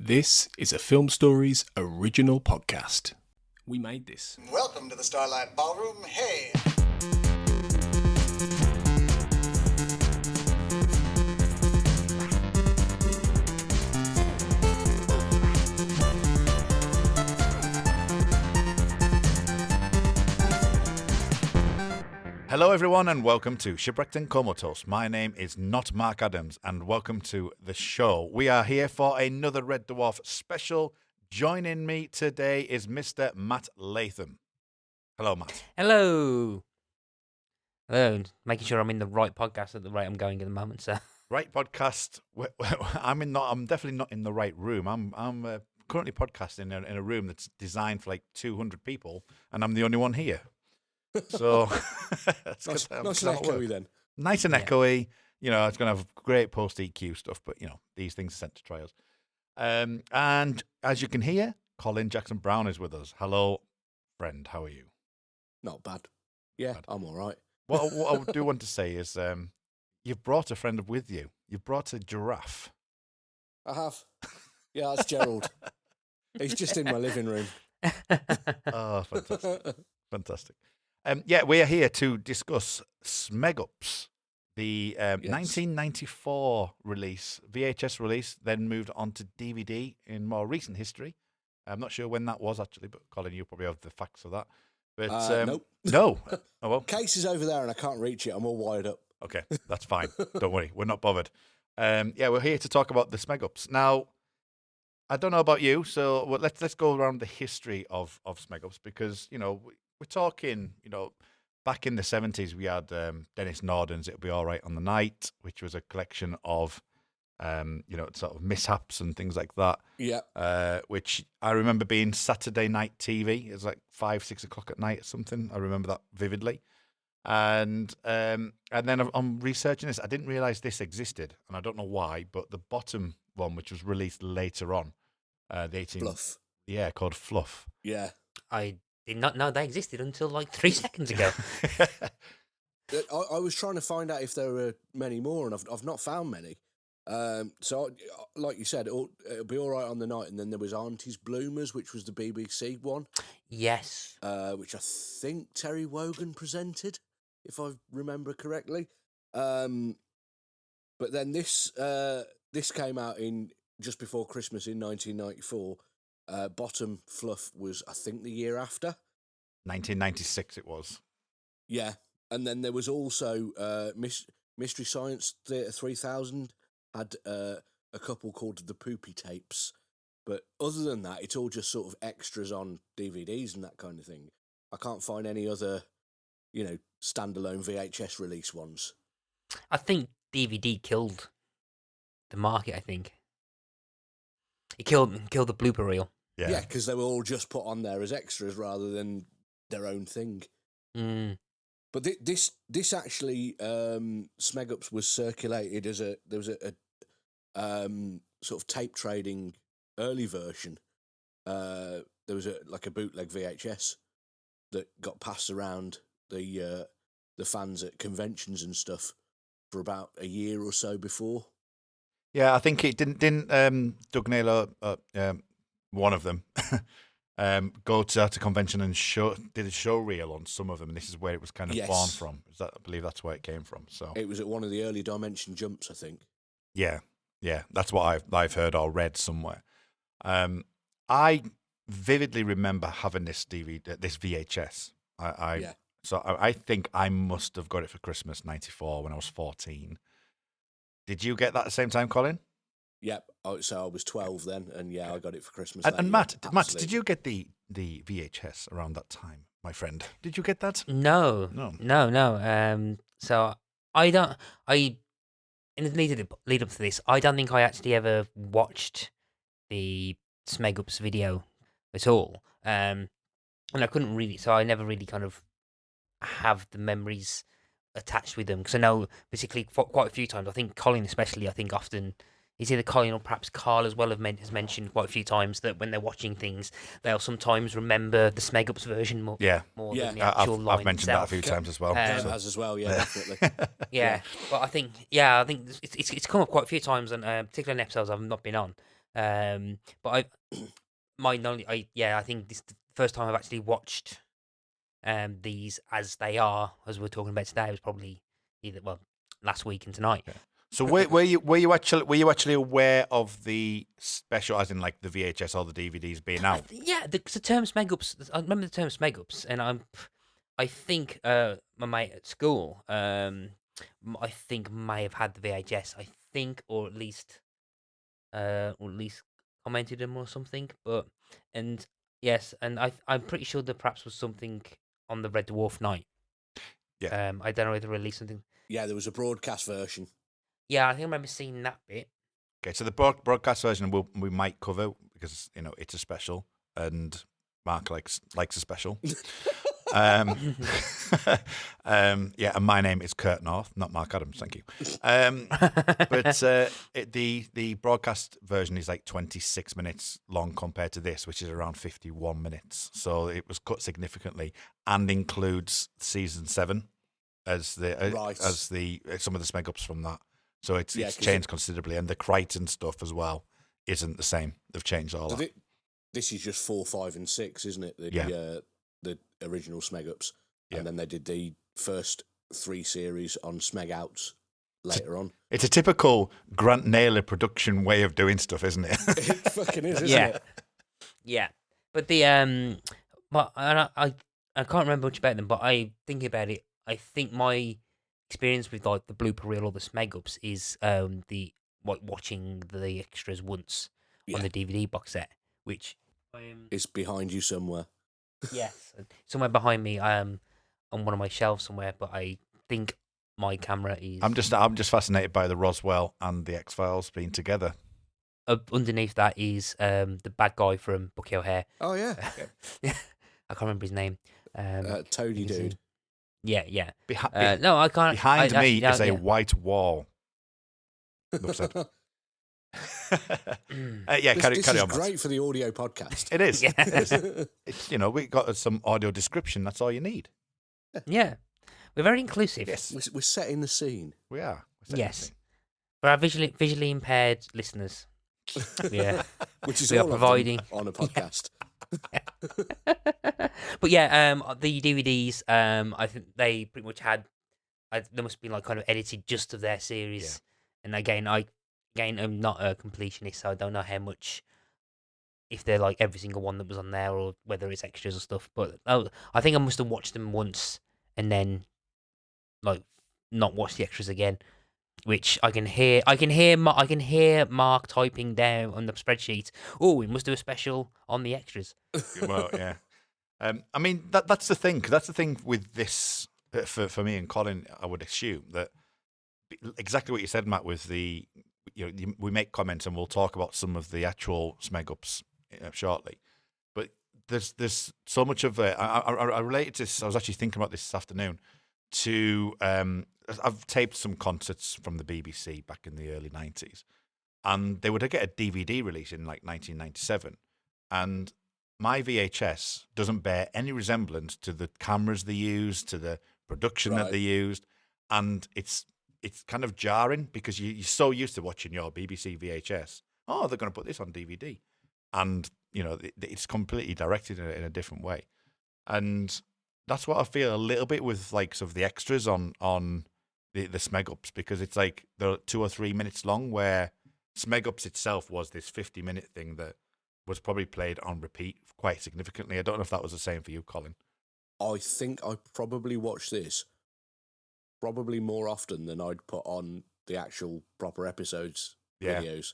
This is a Film Stories original podcast. We made this. Welcome to the Starlight Ballroom. Hey! Hello everyone and welcome to Shipwrecked Comatose. My name is not Mark Adams and welcome to the show. We are here for another Red Dwarf special. Joining me today is Mr. Matt Latham. Hello, Matt. Hello. Hello. Making sure I'm in the right podcast at the rate I'm going at the moment, sir. Right podcast. I'm definitely not in the right room. I'm currently podcasting in a room that's designed for like 200 people, and I'm the only one here. So nice and echoey then. Nice and echoey. You know, it's going to have great post EQ stuff, but you know, these things are sent to trials. And as you can hear, Colin Jackson Brown is with us. Hello, friend. How are you? Not bad. Yeah, bad. I'm all right. What I do want to say is you've brought a friend with you. You've brought a giraffe. I have. Yeah, that's Gerald. He's just in my living room. Oh, fantastic. Fantastic. We are here to discuss Smeg Ups, the 1994 release, VHS release, then moved on to DVD in more recent history. I'm not sure when that was, actually, but Colin, you probably have the facts of that. But nope. No. Oh, well. Case is over there and I can't reach it. I'm all wired up. Okay, that's fine. Don't worry. We're not bothered. We're here to talk about the Smeg Ups. Now, I don't know about you, so let's go around the history of Smeg Ups because, you know, we're talking, you know, back in the 70s, we had Dennis Norden's It'll Be All Right on the Night, which was a collection of, sort of mishaps and things like that. Yeah. Which I remember being Saturday night TV. It was like 5-6 o'clock at night or something. I remember that vividly. And then I'm researching this. I didn't realize this existed, and I don't know why, but the bottom one, which was released later on, Fluff. Yeah, called Fluff. Yeah. I did not know they existed until like 3 seconds ago. I was trying to find out if there were many more, and I've not found many. So, like you said, it'll be all right on the night, and then there was Auntie's Bloomers, which was the BBC one. Yes. Which I think Terry Wogan presented, if I remember correctly. But then this came out in just before Christmas in 1994. Bottom Fluff was, I think, the year after. 1996 it was. Yeah. And then there was also Mystery Science Theatre 3000 had a couple called the Poopy Tapes. But other than that, it's all just sort of extras on DVDs and that kind of thing. I can't find any other, standalone VHS release ones. I think DVD killed the market, I think. It killed the blooper reel. Yeah, because they were all just put on there as extras rather than their own thing. Mm. But this actually, Smeg Ups was circulated there was a sort of tape trading early version. There was a bootleg VHS that got passed around the fans at conventions and stuff for about a year or so before. Yeah, I think it didn't Doug Naylor, one of them, go to a convention and did a show reel on some of them, and this is where it was kind of born from. I believe that's where it came from. So it was at one of the early Dimension jumps, I think. Yeah, that's what I've heard or read somewhere. I vividly remember having this DVD, this VHS. So I think I must have got it for Christmas '94 when I was 14. Did you get that at the same time, Colin? Yep. So I was 12 then, and I got it for Christmas. And Matt, did you get the VHS around that time, my friend? Did you get that? No. So in the lead up to this, I don't think I actually ever watched the Smeg Ups video at all. And I couldn't really, so I never really kind of have the memories attached with them, because I know particularly quite a few times, I think Colin especially, often, it's either Colin or perhaps Carl as well has mentioned quite a few times that when they're watching things, they'll sometimes remember the Smeg Ups version more than the actual line I've mentioned itself. that a few times as well. Has as well, definitely. But I think it's come up quite a few times, and particularly in episodes I've not been on. But I my knowledge, I think this is the first time I've actually watched these as they are, as we're talking about today. Was probably either last week and tonight. Yeah. So were you actually aware of the special, as in like the VHS or the DVDs being out? The term Smeg Ups. I remember the term Smeg Ups, and I think my mate at school, I think may have had the VHS. I think, or at least commented them or something. And yes, and I'm pretty sure there perhaps was something on the Red Dwarf night. Yeah. I don't know whether they released something. Yeah, there was a broadcast version. Yeah, I think I remember seeing that bit. Okay, so the broadcast version we might cover because it's a special, and Mark likes a special. And my name is Kurt North, not Mark Adams. Thank you. But the broadcast version is like 26 minutes long compared to this, which is around 51 minutes. So it was cut significantly and includes season 7 as some of the Smeg Ups from that. So it's changed considerably, and the Kryten stuff as well isn't the same. They've changed all that. This is just 4, 5, and 6, isn't it? The original Smeg Ups, and then they did the first 3 series on Smeg Outs later on. It's a typical Grant Naylor production way of doing stuff, isn't it? It fucking is, isn't it? Yeah. But the but I can't remember much about them, but I think about it. I think my experience with like the blooper reel or the Smeg Ups is watching the extras once on the DVD box set, which is behind you somewhere. Yes, somewhere behind me. On one of my shelves somewhere, but I think my camera is. I'm just fascinated by the Roswell and the X-Files being together. Underneath that is the bad guy from Bucky O'Hare. Oh yeah, I can't remember his name. Toady dude. Yeah. No, I can't. Behind me is a white wall. Carry this on. This is great for the audio podcast. It is. Yeah. It's, we got some audio description. That's all you need. Yeah, we're very inclusive. Yes, we're setting the scene. We are. Yes, for our visually impaired listeners. Yeah, which is we all are providing on a podcast. But yeah, the DVDs. I think they pretty much had. They must be like kind of edited just of their series. Yeah. And again, I'm not a completionist, so I don't know how much, if they're like every single one that was on there, or whether it's extras or stuff. But I think I must have watched them once and then, like, not watched the extras again. Which I can hear. I can hear Mark typing down on the spreadsheet. Oh, we must do a special on the extras. Well, yeah. I mean, that's the thing. 'Cause that's the thing with this for me and Colin. I would assume that exactly what you said, Matt, with the. We make comments and we'll talk about some of the actual Smeg Ups shortly. But there's so much of it. I related to this. I was actually thinking about this afternoon. I've taped some concerts from the BBC back in the early 90s, and they would get a DVD release in like 1997, and my VHS doesn't bear any resemblance to the cameras they used, to the production that they used, and it's kind of jarring because you're so used to watching your BBC VHS. Oh, they're going to put this on DVD. And, it's completely directed in a different way. And that's what I feel a little bit with like sort of the extras on the Smeg Ups, because it's like they're 2 or 3 minutes long, where Smeg Ups itself was this 50-minute thing that was probably played on repeat quite significantly. I don't know if that was the same for you, Colin. I think I probably watched this probably more often than I'd put on the actual proper episodes videos.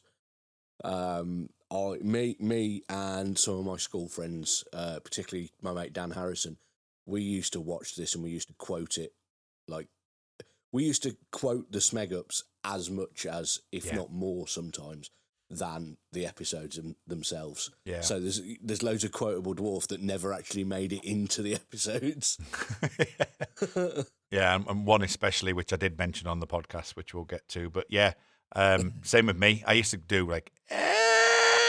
Me and some of my school friends, particularly my mate Dan Harrison, we used to watch this and we used to quote it. Like, we used to quote the Smeg Ups as much as, if not more sometimes, than the episodes themselves. Yeah. So there's loads of quotable Dwarf that never actually made it into the episodes. Yeah, and one especially, which I did mention on the podcast, which we'll get to. But yeah, same with me. I used to do like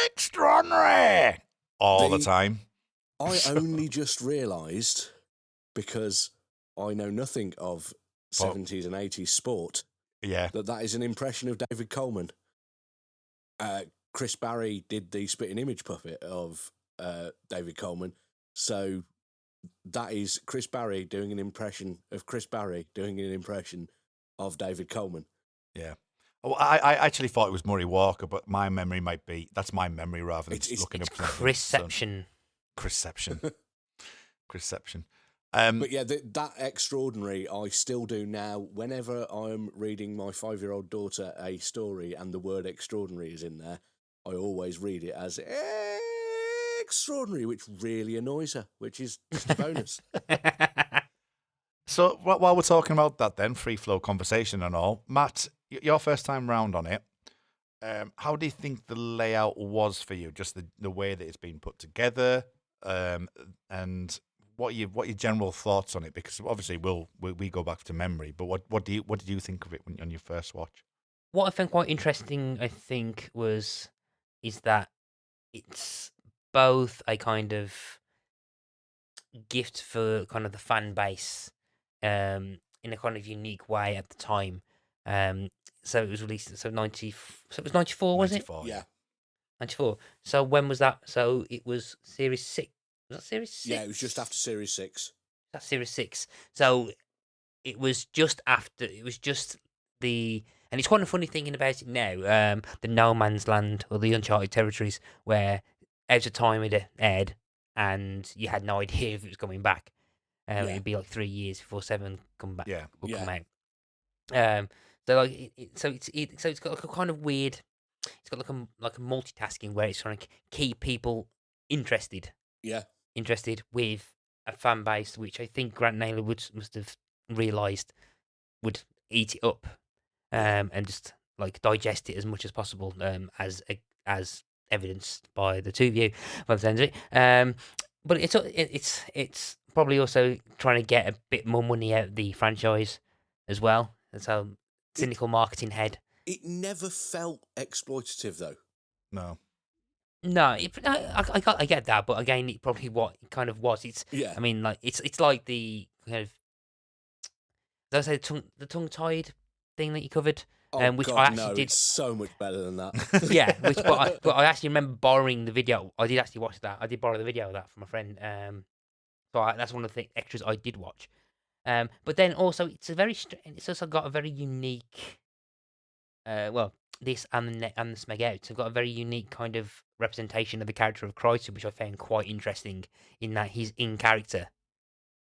extraordinary all the time. I only just realised, because I know nothing of 70s and 80s sport, that is an impression of David Coleman. Chris Barry did the spitting image puppet of David Coleman. So that is Chris Barry doing an impression of Chris Barry doing an impression of David Coleman. Yeah. Oh, I actually thought it was Murray Walker, but my memory might be that's my memory rather than just looking up something. Chrisception. Chrisception. But yeah, that extraordinary, I still do now. Whenever I'm reading my 5-year-old daughter a story and the word extraordinary is in there, I always read it as extraordinary, which really annoys her, which is just a bonus. So while we're talking about that then, free flow conversation and all, Matt, your first time round on it, how do you think the layout was for you? Just the way that it's been put together, and what your general thoughts on it? Because obviously we go back to memory, but what did you think of it on your first watch? What I found quite interesting, I think, is that it's both a kind of gift for kind of the fan base, in a kind of unique way at the time. So it was released. So it was 94, was it? 94, Yeah. 94. So when was that? So it was Series 6. Was that Series 6? Yeah, it was just after Series 6. That's Series 6. So it was just after. It was just the. And it's quite a funny thing about it now. The No Man's Land or the Uncharted Territories, where Out of Time it aired, and you had no idea if it was coming back. It'd be like 3 years before 7 come back. Yeah. Will come out. So like, it's got like a kind of weird. It's got like a multitasking where it's trying to keep people interested. Yeah. Interested with a fan base, which I think Grant Naylor must have realised would eat it up, and just like digest it as much as possible, as evidenced by the two of you by the end of it. But it's probably also trying to get a bit more money out of the franchise as well. And so cynical marketing head. It never felt exploitative, though. No. No, I get that, but again, it probably what it kind of was. I mean, like it's like the kind of, did I say the tongue tied thing that you covered? Which God, I actually did. It's so much better than that. Yeah, but I actually remember borrowing the video. I did actually watch that. I did borrow the video of that from a friend. So that's one of the extras I did watch. But then also it's also got a very unique. This and the Smeg Ups have got a very unique kind of representation of the character of Kryten, which I found quite interesting. In that he's in character,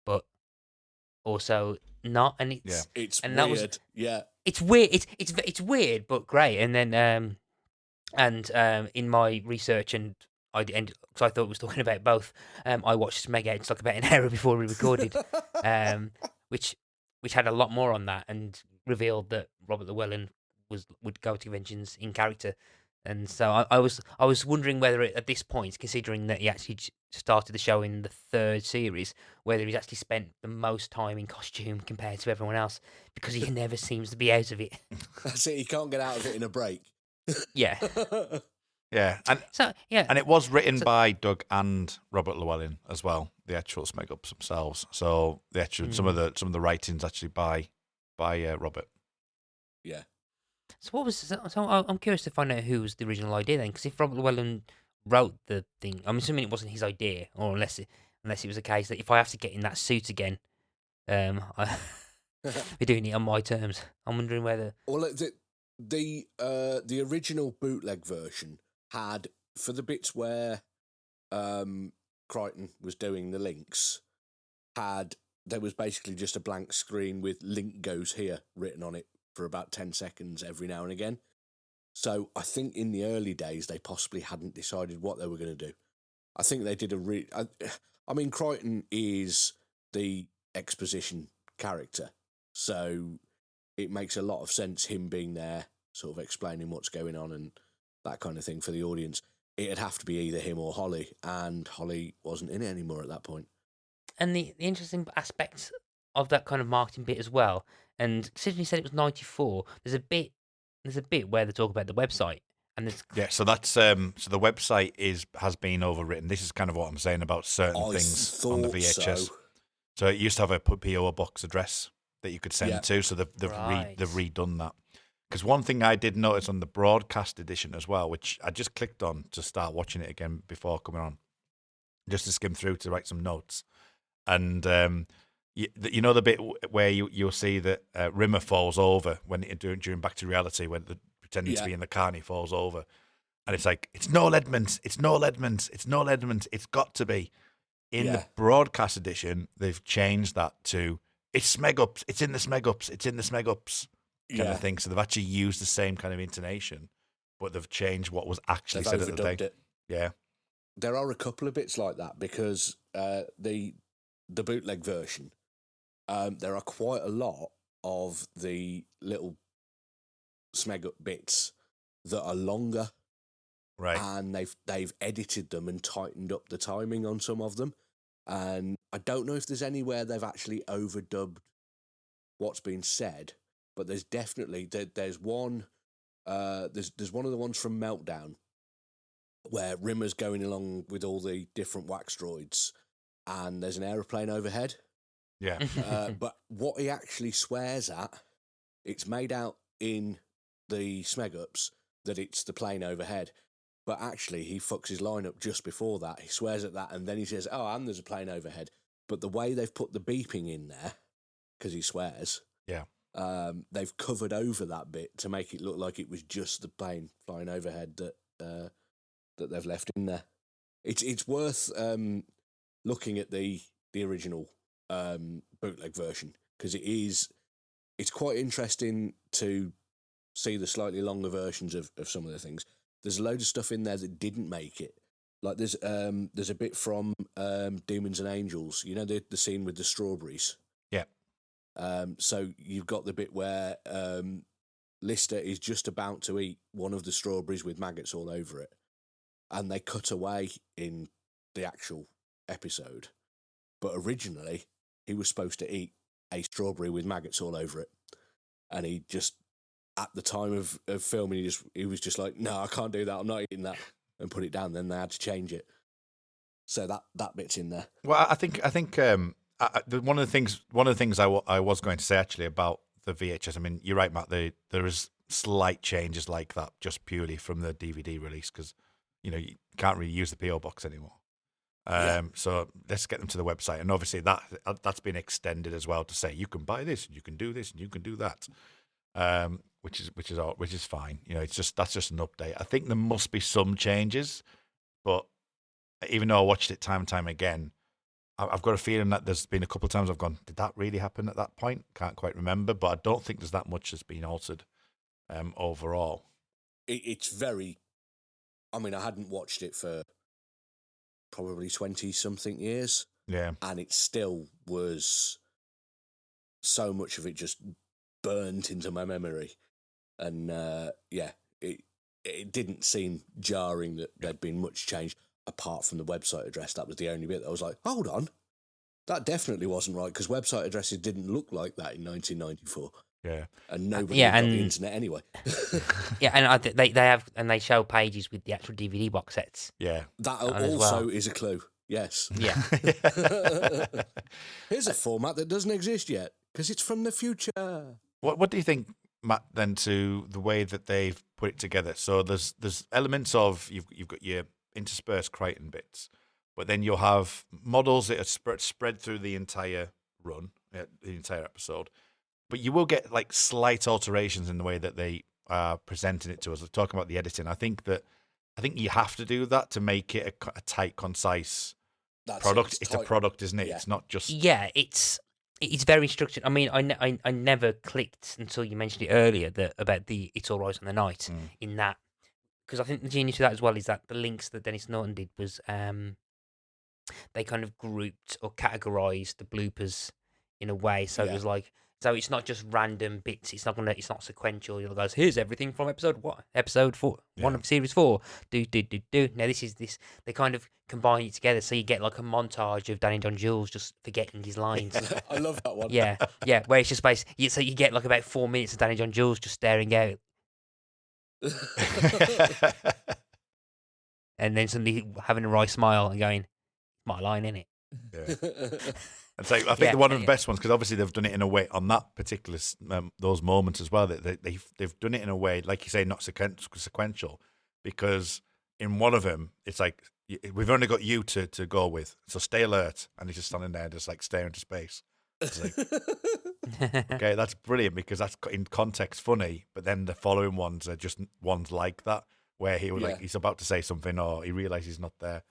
but also not, and it's and weird. It's weird. It's weird, but great. And then in my research, and because I thought it was talking about both. I watched Smeg Ups like about an hour before we recorded, which had a lot more on that and revealed that Robert Llewellyn would go to conventions in character. And so I was wondering whether at this point, considering that he actually started the show in the 3rd series, whether he's actually spent the most time in costume compared to everyone else, because he never seems to be out of it. That's it. He can't get out of it in a break. Yeah. Yeah, and it was written by Doug and Robert Llewellyn as well, the actual Smeg Ups themselves. So the actual some of the writings actually by Robert. Yeah. So what was? So I'm curious to find out who was the original idea then, because if Robert Llewellyn wrote the thing, I'm assuming it wasn't his idea, or unless it was a case that if I have to get in that suit again, we're doing it on my terms. I'm wondering whether. Well, the original bootleg version had, for the bits where Kryten was doing the links, there was basically just a blank screen with "link goes here" written on it for about 10 seconds every now and again. So I think in the early days they possibly hadn't decided what they were going to do. I think they did I mean, Kryten is the exposition character, so it makes a lot of sense him being there, sort of explaining what's going on and that kind of thing for the audience. It'd have to be either him or Holly, and Holly wasn't in it anymore at that point. And the interesting aspect of that kind of marketing bit as well, and Sidney said it was 94, there's a bit where they talk about the website. And so that's so the website has been overwritten. This is kind of what I'm saying about certain things on the VHS. So it used to have a PO box address that you could send to, so they've redone that. Because one thing I did notice on the broadcast edition as well, which I just clicked on to start watching it again before coming on, just to skim through to write some notes. And you know the bit where you'll see that Rimmer falls over when during Back to Reality, when they're pretending to be in the car and he falls over. And it's like, it's Noel Edmonds, it's Noel Edmonds, it's Noel Edmonds, it's got to be. In the broadcast edition, they've changed that to, it's Smeg Ups, it's in the Smeg Ups, it's in the Smeg Ups kind of thing. So they've actually used the same kind of intonation, but they've changed what was actually said at the thing. It. Yeah. There are a couple of bits like that because the bootleg version, there are quite a lot of the little Smeg Up bits that are longer. Right. And they've edited them and tightened up the timing on some of them. And I don't know if there's anywhere they've actually overdubbed what's been said, but there's definitely there's one there's one of the ones from Meltdown where Rimmer's going along with all the different wax droids and there's an aeroplane overhead. Yeah. But what he actually swears at, it's made out in the Smeg Ups that it's the plane overhead. But actually, he fucks his line up just before that. He swears at that, and then he says, "Oh, and there's a plane overhead." But the way they've put the beeping in there, because he swears, they've covered over that bit to make it look like it was just the plane flying overhead that they've left in there. It's worth looking at the original bootleg version because it's quite interesting to see the slightly longer versions of some of the things. There's a load of stuff in there that didn't make it. Like there's a bit from Demons and Angels. You know the scene with the strawberries. Yeah. So you've got the bit where Lister is just about to eat one of the strawberries with maggots all over it, and they cut away in the actual episode. But originally, he was supposed to eat a strawberry with maggots all over it, and he just. At the time of filming, he was just like, "No, I can't do that. I'm not eating that," and put it down. Then they had to change it, so that bit's in there. Well, I think one of the things I was going to say actually about the VHS. I mean, you're right, Matt. There is slight changes like that just purely from the DVD release because you can't really use the PO box anymore. So let's get them to the website, and obviously that's been extended as well to say you can buy this, and you can do this, and you can do that. Which is fine. That's just an update. I think there must be some changes, but even though I watched it time and time again, I've got a feeling that there's been a couple of times I've gone, did that really happen at that point? Can't quite remember, but I don't think there's that much that's been altered overall. It's very. I mean, I hadn't watched it for probably 20-something years. Yeah, and it still was. So much of it just burnt into my memory. And it didn't seem jarring that there'd been much change apart from the website address. That was the only bit that I was like, hold on, that definitely wasn't right because website addresses didn't look like that in 1994. Yeah, and nobody got the internet anyway. Yeah, and they have and they show pages with the actual DVD box sets. Yeah, that also is a clue. Yes. Yeah. Here's a format that doesn't exist yet because it's from the future. What do you think, Matt, then, to the way that they've put it together? So there's elements of you've got your interspersed Kryten bits, but then you'll have models that are spread through the entire run, the entire episode. But you will get like slight alterations in the way that they are presenting it to us. We're talking about the editing. I think you have to do that to make it a tight, concise product. It's a product, isn't it? Yeah. It's not just It's very structured. I mean, I never clicked until you mentioned it earlier about the It's All Right on the Night in that. Because I think the genius of that as well is that the links that Dennis Norton did was they kind of grouped or categorized the bloopers in a way. So it was like, so it's not just random bits. It's not sequential. It goes, here's everything from episode 4, 1 of series 4. Do. Now this. They kind of combine it together, so you get like a montage of Danny John Jules just forgetting his lines. I love that one. Yeah. Where it's just basically, so you get like about 4 minutes of Danny John Jules just staring out, and then suddenly having a wry smile and going, "My line, innit?" Yeah. It's like, I think one of the best ones, because obviously they've done it in a way on that particular those moments as well. That they've done it in a way, like you say, not sequential, because in one of them it's like, we've only got you to go with, so stay alert, and he's just standing there, just like staring into space. It's like, okay, that's brilliant, because that's in context funny, but then the following ones are just ones like that, where he was like, he's about to say something, or he realizes he's not there.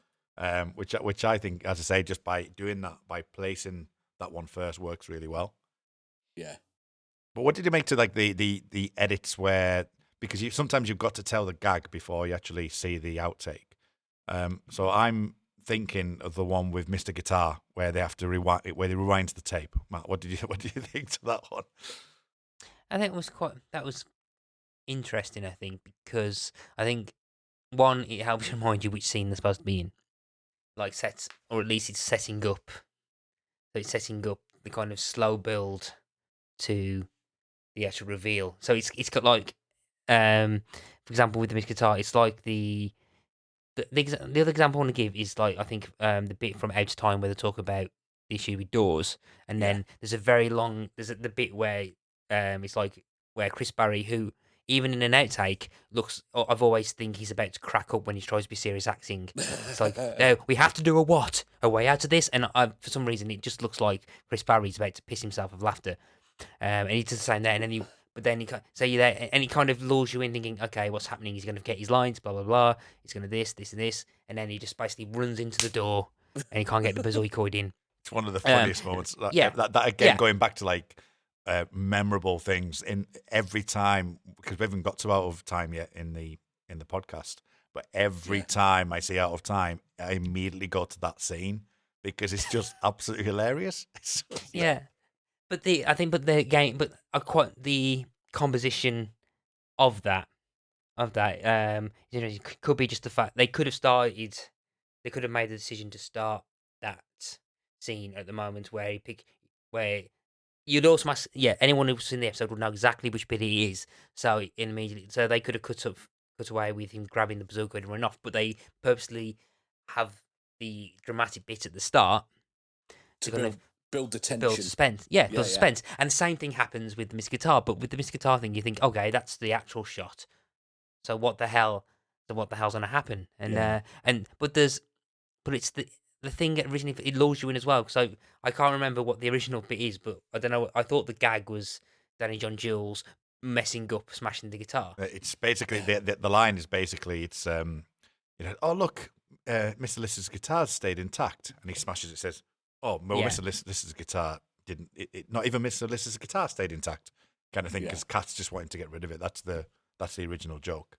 Which I think, as I say, just by doing that, by placing that one first, works really well. Yeah. But what did you make to like the edits where, because sometimes you've got to tell the gag before you actually see the outtake. So I'm thinking of the one with Mr. Guitar where they have to rewind, where they rewind the tape. Matt, what did you think to that one? I think that was interesting. I think because I think one, it helps remind you which scene they're supposed to be in. Like sets, or at least it's setting up. So it's setting up the kind of slow build to the actual reveal. So it's got like, for example, with the Miss Guitar, it's like the other example I want to give is like, I think the bit from Out of Time where they talk about the issue with doors, and then there's the bit where it's like where Chris Barry, who even in an outtake I've always think he's about to crack up when he tries to be serious acting. It's like, no, we have to do a way out of this, and for some reason it just looks like Chris Barry's about to piss himself of laughter, and he does the same there, and then you're there, and he kind of lures you in thinking, okay, what's happening? He's going to get his lines, blah blah blah. He's going to this, and this, and then he just basically runs into the door, and he can't get the bazookoid in. It's one of the funniest moments. That again, going back to like memorable things in every time, because we haven't got to Out of Time yet in the podcast, but every time I see Out of Time, I immediately go to that scene because it's just absolutely hilarious. But the composition of that, could be just the fact they could have made the decision to start that scene at the moment where you'd also anyone who's seen the episode would know exactly which bit it is. So they could have cut away with him grabbing the bazooka and running off, but they purposely have the dramatic bit at the start to build the tension, build suspense. Build suspense. And the same thing happens with the Miss Guitar, but with the Miss Guitar thing, you think, okay, that's the actual shot. So what the hell's going to happen? But it's the thing that originally it lures you in as well. So I can't remember what the original bit is, but I don't know. I thought the gag was Danny John Jules messing up, smashing the guitar. It's basically the line is basically it's oh look, Mr. Liss's guitar stayed intact, and he smashes it. Says, oh, well, Mr. Liss's guitar didn't. Not even Mr. Liss's guitar stayed intact, kind of thing. Because Cat's just wanting to get rid of it. That's the original joke.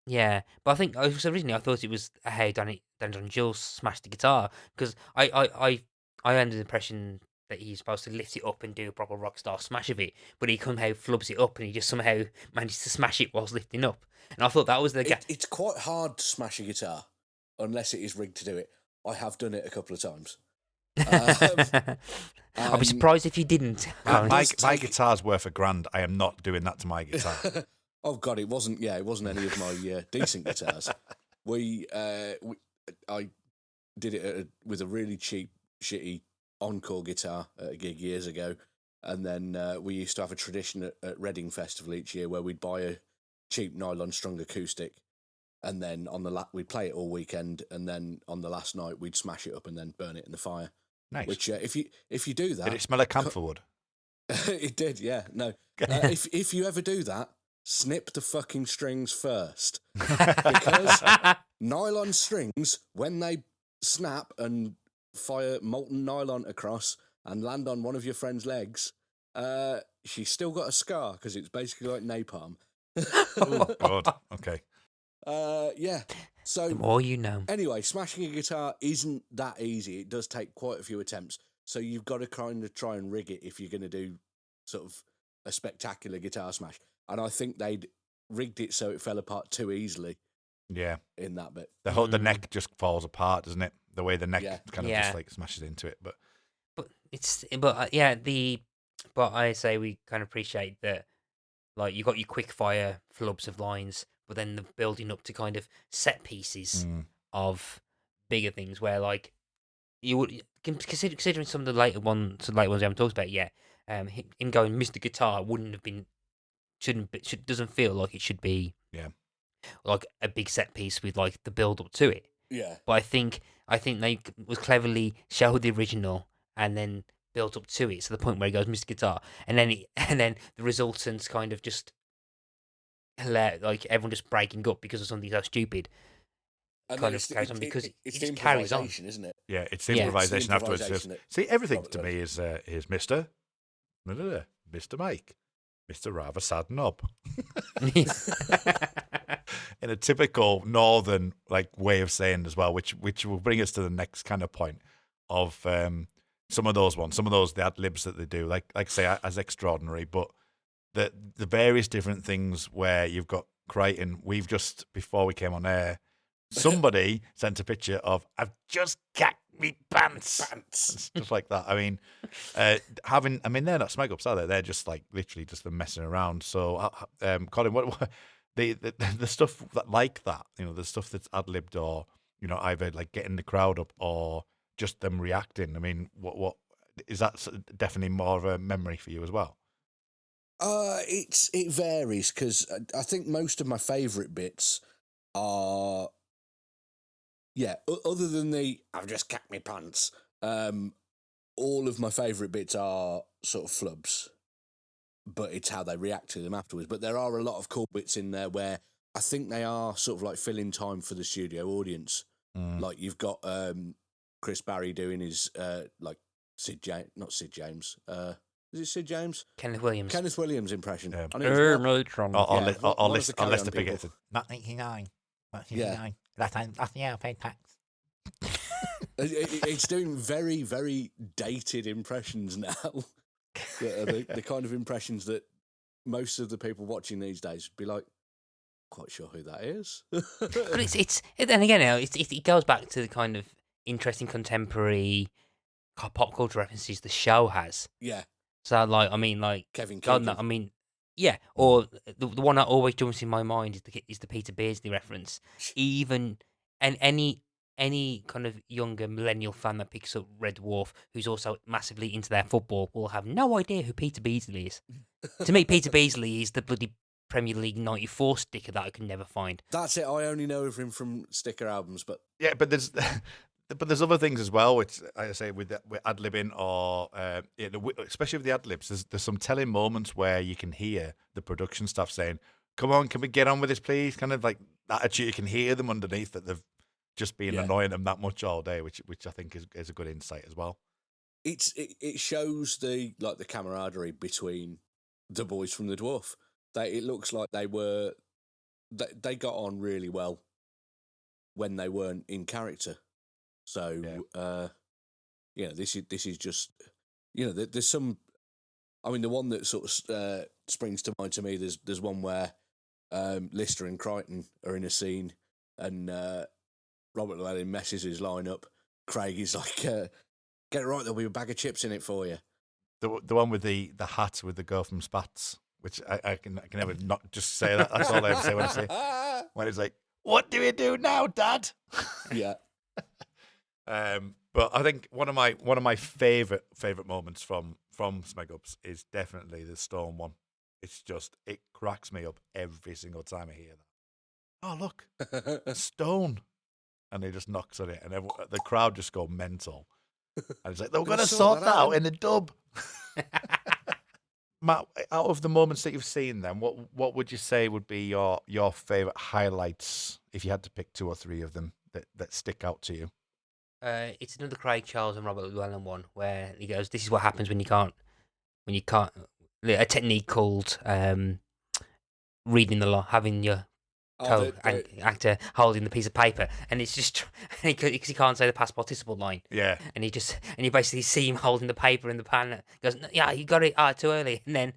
Yeah, but I think originally I thought it was how Danny John Jules smashed the guitar, because I under the impression that he's supposed to lift it up and do a proper rock star smash of it, but he somehow flubs it up and he just somehow manages to smash it whilst lifting up. And I thought that was the It's quite hard to smash a guitar unless it is rigged to do it. I have done it a couple of times. I'd be surprised if you didn't. My guitar's worth $1,000. I am not doing that to my guitar. Oh God, it wasn't any of my decent guitars. I did it with a really cheap, shitty Encore guitar at a gig years ago, and then we used to have a tradition at Reading Festival each year where we'd buy a cheap nylon strung acoustic, and then we'd play it all weekend, and then on the last night we'd smash it up and then burn it in the fire. Nice. Which if you do that, did it smell like camphor wood? It did, yeah. No, if you ever do that, snip the fucking strings first, because nylon strings, when they snap and fire molten nylon across and land on one of your friend's legs, she's still got a scar because it's basically like napalm. Oh God. Okay. Yeah. So the more you know. Anyway, smashing a guitar isn't that easy. It does take quite a few attempts. So you've got to kind of try and rig it if you're going to do sort of a spectacular guitar smash. And I think they'd rigged it so it fell apart too easily. Yeah. In that bit. The neck just falls apart, doesn't it? The way the neck kind of just like smashes into it. But I say we kind of appreciate that, like, you got your quick fire flubs of lines, but then the building up to kind of set pieces of bigger things where, like, you would considering some of the later ones we haven't talked about yet. Him going Mr. Guitar wouldn't have been, doesn't feel like it should be. Yeah. Like a big set piece with like the build up to it. Yeah. But I think they was cleverly showed the original and then built up to it to the point where he goes Mr. Guitar, and then the resultant kind of just like everyone just breaking up because of something so stupid. And Kind it's of carries on because it it's just carries on. improvisation, isn't it? Yeah, it's Yeah. improvisation It's the afterwards. improvisation Just, that see, everything Robert to me Llewellyn. is Mr. Mr. Mike, Mr. Rather Sad Knob. In a typical northern like way of saying as well, which will bring us to the next kind of point of some of those the ad libs that they do, like say as extraordinary, but the various different things where you've got Kryten. We've just before we came on air, somebody sent a picture of I've just cacked me pants. It's just like that. I mean, they're not Smeg Ups, are they? They're just like literally just them messing around. So, Colin, what the stuff that like that, the stuff that's ad libbed or either like getting the crowd up or just them reacting. I mean, what is that definitely more of a memory for you as well? It varies because I think most of my favourite bits are, other than the I've just cacked my pants. All of my favourite bits are sort of flubs, but it's how they react to them afterwards. But there are a lot of cool bits in there where I think they are sort of like filling time for the studio audience. Like you've got Chris Barry doing his like not Sid James. Is it Sid James? Kenneth Williams. Kenneth Williams impression. Yeah. I know it's Or one of list the Carry the On big people. 1989. Yeah. That's the year I paid tax. It's doing very, very dated impressions now. The kind of impressions that most of the people watching these days would be like, quite sure who that is. But then again, it goes back to the kind of interesting contemporary pop culture references the show has. Yeah. So like Kevin God, Keegan. no, I mean, yeah. Or the one that always jumps in my mind is the Peter Beardsley reference. Even and any kind of younger millennial fan that picks up Red Dwarf, who's also massively into their football, will have no idea who Peter Beardsley is. To me, Peter Beardsley is the bloody Premier League '94 sticker that I could never find. That's it. I only know of him from sticker albums, but Yeah, but there's other things as well, which I say with ad libbing or especially with the ad libs. There's some telling moments where you can hear the production staff saying, "Come on, can we get on with this, please?" Kind of like that. Actually, you can hear them underneath that they've just been annoying them that much all day, which I think is a good insight as well. it shows the camaraderie between the boys from the Dwarf. It looks like they got on really well when they weren't in character. So this is just there's some. I mean, the one that sort of springs to mind to me. There's one where Lister and Kryten are in a scene, and Robert Llewellyn messes his line up. Craig is like, "Get it right, there'll be a bag of chips in it for you." The one with the hat with the girl from Spats, which I can never not just say that. That's all I ever say when I say when it's like, "What do we do now, Dad?" Yeah. But I think one of my favorite moments from Smeg Ups is definitely the Stone one. It cracks me up every single time I hear that. Oh, look, Stone. And he just knocks on it, and the crowd just go mental. And it's like, they're going to sort that out in the dub. Matt, out of the moments that you've seen then, what would you say would be your favourite highlights, if you had to pick 2 or 3 of them that stick out to you? It's another Craig Charles and Robert Llewellyn one where he goes, "This is what happens when you can't." A technique called reading the law, having your actor holding the piece of paper, and it's just because he can't say the past participle line. Yeah, and you basically see him holding the paper in the pan. Goes, "Yeah, you got it. Too early." And then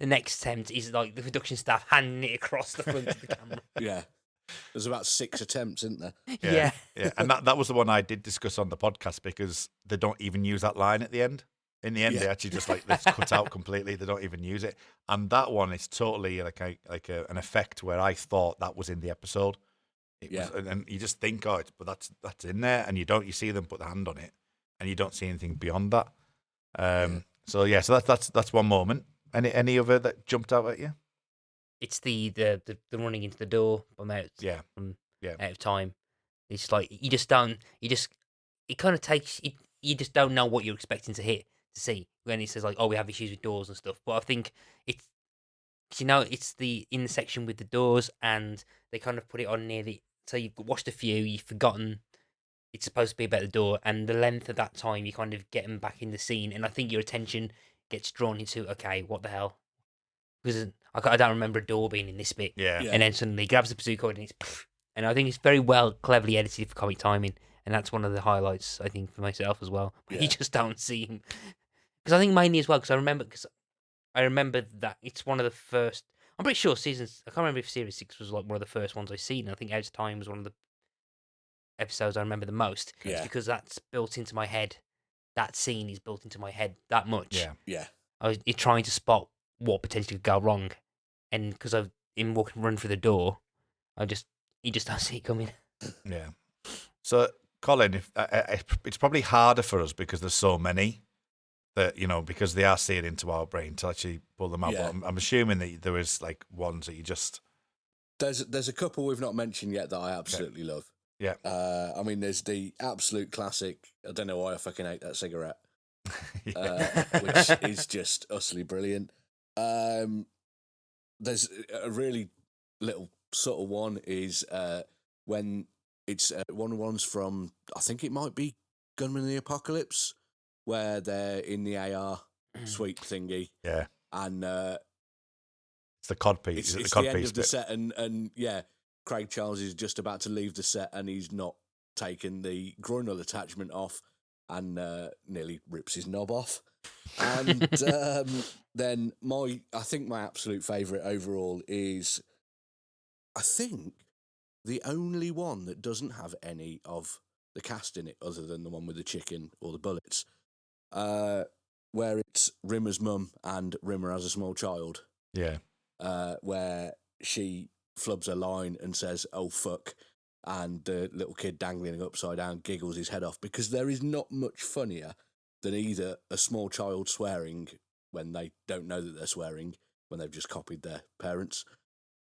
the next attempt is like the production staff handing it across the front of the camera. Yeah. There's about 6 attempts, isn't there? Yeah. And that was the one I did discuss on the podcast because they don't even use that line at the end. In the end, they actually just it's cut out completely. They don't even use it. And that one is totally an effect where I thought that was in the episode. It was, and you just think, but that's in there, and you see them put the hand on it, and you don't see anything beyond that. So that's one moment. Any other that jumped out at you? It's the running into the door. I'm out. Out of time. It's like it kind of takes you just don't know what you're expecting to see when it says like, oh, we have issues with doors and stuff. But I think it's it's in the section with the doors, and they kind of put it on near so you've watched a few, you've forgotten it's supposed to be about the door, and the length of that time you kind of get them back in the scene, and I think your attention gets drawn into, okay, what the hell? Because I don't remember a door being in this bit. Yeah. And then suddenly he grabs the bazooka and it's pff, and I think it's very cleverly edited for comic timing, and that's one of the highlights I think for myself as well. You just don't see him, because I think mainly as well because I remember that it's one of the first. I'm pretty sure seasons. I can't remember if Series 6 was like one of the first ones I seen. I think Out of Time was one of the episodes I remember the most. Yeah. It's because that's built into my head. That scene is built into my head that much. Yeah. I was trying to spot what potentially could go wrong, and because I've in run through the door, you just don't see it coming. Yeah. So, Colin, it's probably harder for us because there's so many that, because they are seared into our brain to actually pull them out. Yeah. But I'm assuming that there is like ones that you just. There's a couple we've not mentioned yet that I absolutely love. Yeah. I mean, there's the absolute classic. I don't know why I fucking ate that cigarette, which is just utterly brilliant. There's a really little subtle one is when it's one's from, I think it might be Gunman of the Apocalypse, where they're in the AR suite thingy. Yeah. And it's the cod piece. It's the the end piece of the bit. set, and Craig Charles is just about to leave the set, and he's not taken the groinal attachment off, and nearly rips his knob off. And then I think my absolute favourite overall is, I think, the only one that doesn't have any of the cast in it, other than the one with the chicken or the bullets, where it's Rimmer's mum and Rimmer as a small child. Yeah. Where she flubs a line and says, "Oh fuck," and the little kid dangling upside down giggles his head off, because there is not much funnier than either a small child swearing when they don't know that they're swearing, when they've just copied their parents.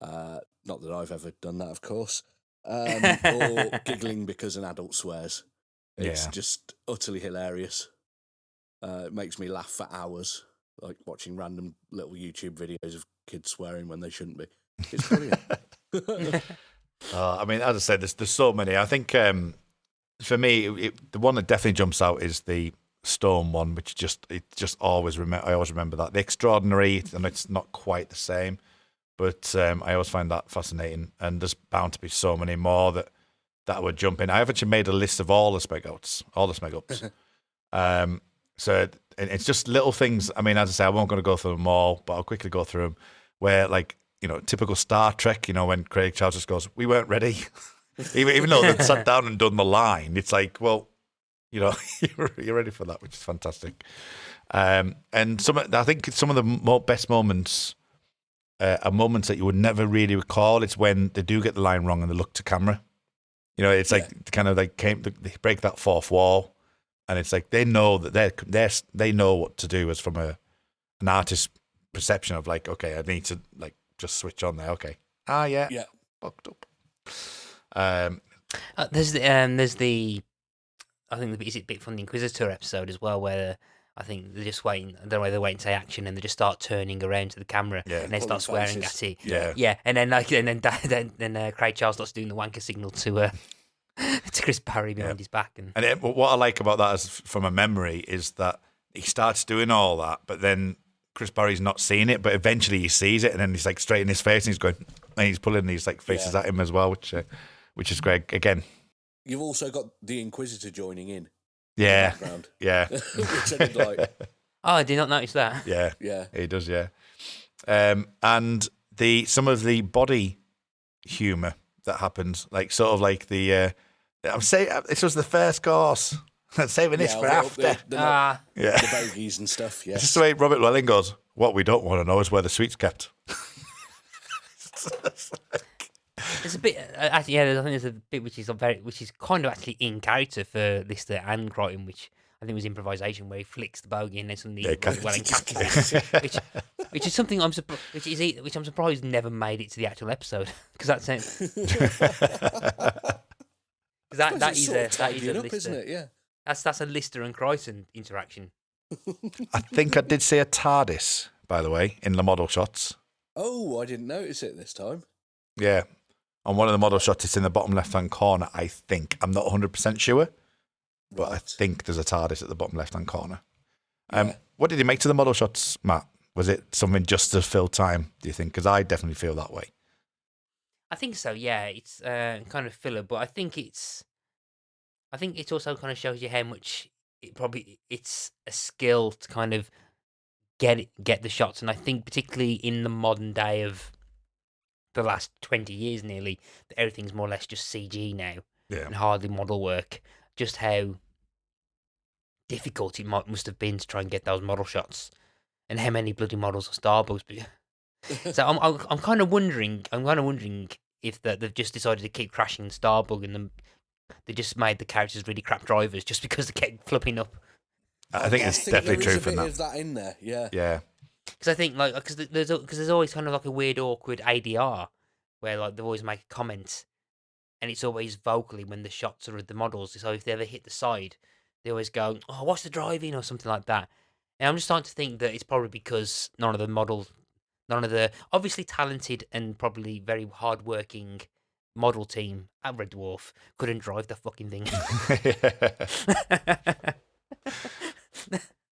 Not that I've ever done that, of course. Or giggling because an adult swears. It's just utterly hilarious. It makes me laugh for hours, like watching random little YouTube videos of kids swearing when they shouldn't be. It's brilliant. I mean, as I said, there's so many. I think for me, the one that definitely jumps out is the Storm one, which I always remember that. The Extraordinary, and it's not quite the same, but I always find that fascinating. And there's bound to be so many more that would jump in. I have actually made a list of all the Smeg Ups. So it's just little things. I mean, as I say, I won't going to go through them all, but I'll quickly go through them. Where, like, typical Star Trek, when Craig Charles just goes, "We weren't ready," even though they'd sat down and done the line. It's like, well, you're ready for that, which is fantastic. And I think some of the best moments are moments that you would never really recall. It's when they do get the line wrong and they look to camera. It's like kind of they break that fourth wall, and it's like they know that they know what to do as from an artist's perception of, like, okay, I need to, like, just switch on there. Okay, fucked up. There's the I think is it bit from the Inquisitor episode as well, where I think they're just waiting. I don't know whether they're waiting to say action, and they just start turning around to the camera, and they start swearing at it. Yeah. And then Craig Charles starts doing the wanker signal to Chris Barry behind his back. And what I like about that, is from a memory, is that he starts doing all that, but then Chris Barry's not seeing it, but eventually he sees it, and then he's like straight in his face, and he's going, and he's pulling these like faces at him as well, which is great. Again, you've also got the Inquisitor joining in. Yeah, the background. Yeah. Which I did like. Oh, I did not notice that. Yeah, he does. Yeah, and some of the body humour that happens, like sort of like the I'm saying this was the first course. Saving this for after. The bogies and stuff, It's just the way Robert Llewellyn goes, what we don't want to know is where the sweet's kept. There's a bit, I think there's a bit which is kind of actually in character for Lister and Kryten, which I think it was improvisation where he flicks the bogey and then suddenly Yeah, Robert Llewellyn catches it, which is something which I'm surprised never made it to the actual episode because that sounds that is a up, Lister, isn't it? Yeah. That's a Lister and Kryten interaction. I think I did see a TARDIS, by the way, in the model shots. Oh, I didn't notice it this time. Yeah. On one of the model shots, it's in the bottom left-hand corner, I think. I'm not 100% sure, but I Right. think there's a TARDIS at the bottom left-hand corner. Yeah. What did you make to the model shots, Matt? Was it something just to fill time, do you think? Because I definitely feel that way. I think so. Yeah, it's kind of filler, but I think it also kind of shows you how much it's a skill to kind of get the shots, and I think particularly in the modern day of the last 20 years nearly, that everything's more or less just CG now Yeah. and hardly model work. Just how difficult it must have been to try and get those model shots, and how many bloody models of Starbucks. So I'm kind of wondering. If they've just decided to keep crashing Starbug and they just made the characters really crap drivers just because they kept flipping up. I think it's definitely there true is a for bit that. of that in there. Yeah. Yeah. Because I think because there's always kind of like a weird awkward ADR where like they always make a comment and it's always vocally when the shots are of the models. So if they ever hit the side, they always go, "Oh, what's the driving?" or something like that. And I'm just starting to think that it's probably because none of the obviously talented and probably very hardworking model team at Red Dwarf couldn't drive the fucking thing.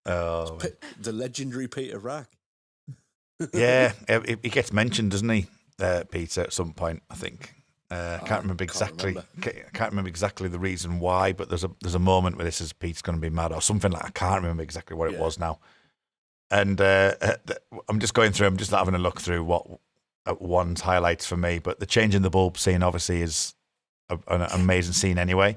Oh, The legendary Peter Rack. yeah. He gets mentioned, doesn't he, Peter, at some point, I think. I can't remember exactly. Can't remember exactly the reason why, but there's a moment where this is Pete's going to be mad or something like. I can't remember exactly what it was now. And I'm just going through. I'm just having a look through what one's highlights for me. But the change in the bulb scene obviously is an amazing scene anyway.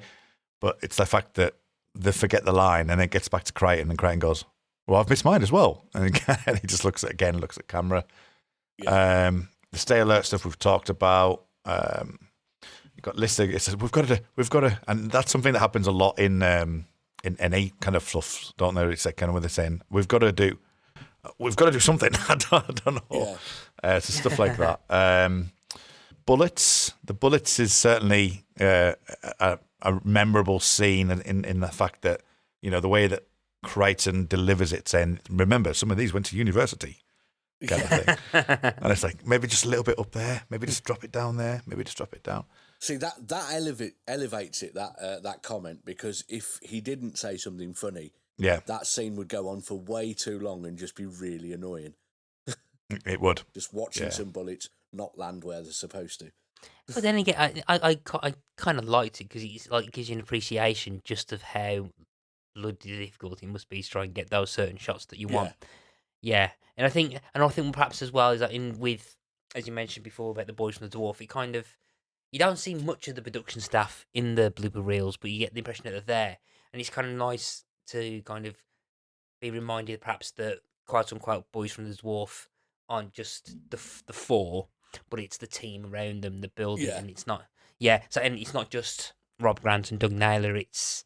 But it's the fact that they forget the line and it gets back to Kryten and Kryten goes, "Well, I've missed mine as well." And he just looks at camera. Yeah. The stay alert stuff we've talked about. You've got Lister. It says we've got to, and that's something that happens a lot in any kind of fluff, don't they? It's like kind of when they're saying we've got to do something. I don't know. Yeah. So stuff like that. Bullets. The bullets is certainly a memorable scene in the fact that the way that Kryten delivers it, saying, "Remember, some of these went to university." Kind of thing. And it's like, maybe just a little bit up there, maybe just drop it down there, maybe just drop it down. See, that elevates it, that comment, because if he didn't say something funny, Yeah, that scene would go on for way too long and just be really annoying. it would. Just watching Yeah. some bullets not land where they're supposed to. But then again, I kind of liked it because it gives you an appreciation just of how bloody difficult it must be to try and get those certain shots that you want. Yeah, and I think perhaps as well is that with as you mentioned before about the boys from the Dwarf, it kind of you don't see much of the production staff in the blooper reels, but you get the impression that they're there, and it's kind of nice to kind of be reminded perhaps that quote unquote boys from the Dwarf aren't just the four, but it's the team around them, the building, and it's not and it's not just Rob Grant and Doug Naylor. It's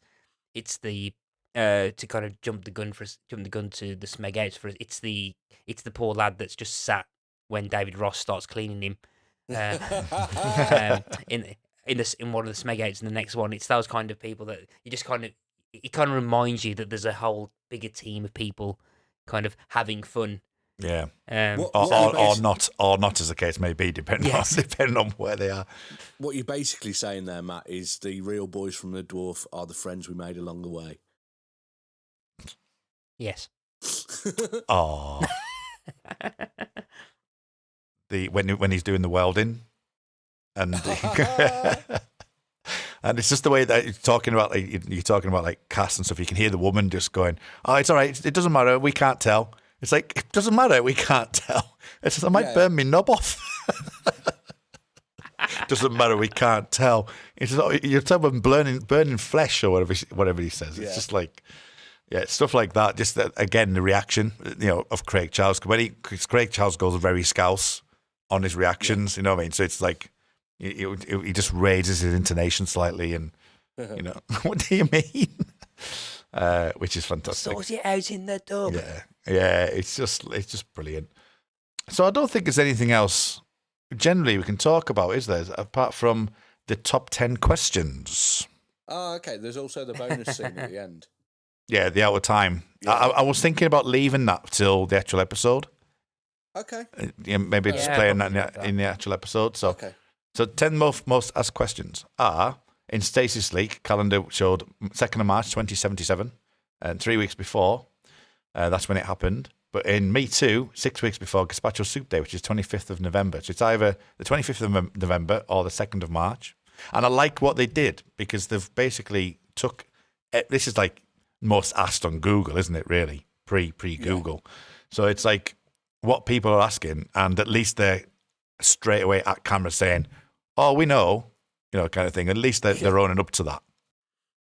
the to kind of jump the gun to the Smeg Ups for it's the poor lad that's just sat when David Ross starts cleaning him in one of the Smeg Ups and the next one. It's those kind of people that you just it kind of reminds you that there's a whole bigger team of people kind of having fun. Yeah, What or not as the case may be, depending on where they are. What you're basically saying there, Matt, is the real boys from the Dwarf are the friends we made along the way. Yes. Oh, when he's doing the welding, and and it's just the way that you're talking about like cast and stuff. You can hear the woman just going, "Oh, it's all right. It doesn't matter. We can't tell." It's like, it doesn't matter. We can't tell. It's just, I might burn my knob off. Doesn't matter. We can't tell. It's just, you're talking about burning flesh or whatever he says. It's just like, stuff like that. Just that, again, the reaction, of Craig Charles. Because Craig Charles goes very scouse on his reactions. You know what I mean? So it's like he just raises his intonation slightly, and what do you mean? which is fantastic. Sort it out in the dub. Yeah, it's just brilliant. So I don't think there's anything else generally we can talk about, is there? Apart from the top 10 questions. Oh, okay. There's also the bonus scene at the end. Yeah, the out of time. Yeah. I was thinking about leaving that till the actual episode. Okay. Maybe just playing that probably in the actual episode. So, Okay. so 10 most asked questions are, in Stasis Leak, calendar showed 2nd of March 2077, and 3 weeks before, that's when it happened. But in Me Too, 6 weeks before Gazpacho Soup Day, which is 25th of November. So it's either the 25th of November or the 2nd of March. And I like what they did because they've basically took, this is like most asked on Google, isn't it, really? Pre-Google. Yeah. So it's like what people are asking, and at least they're straight away at camera saying, oh, we know, kind of thing. At least they're owning up to that.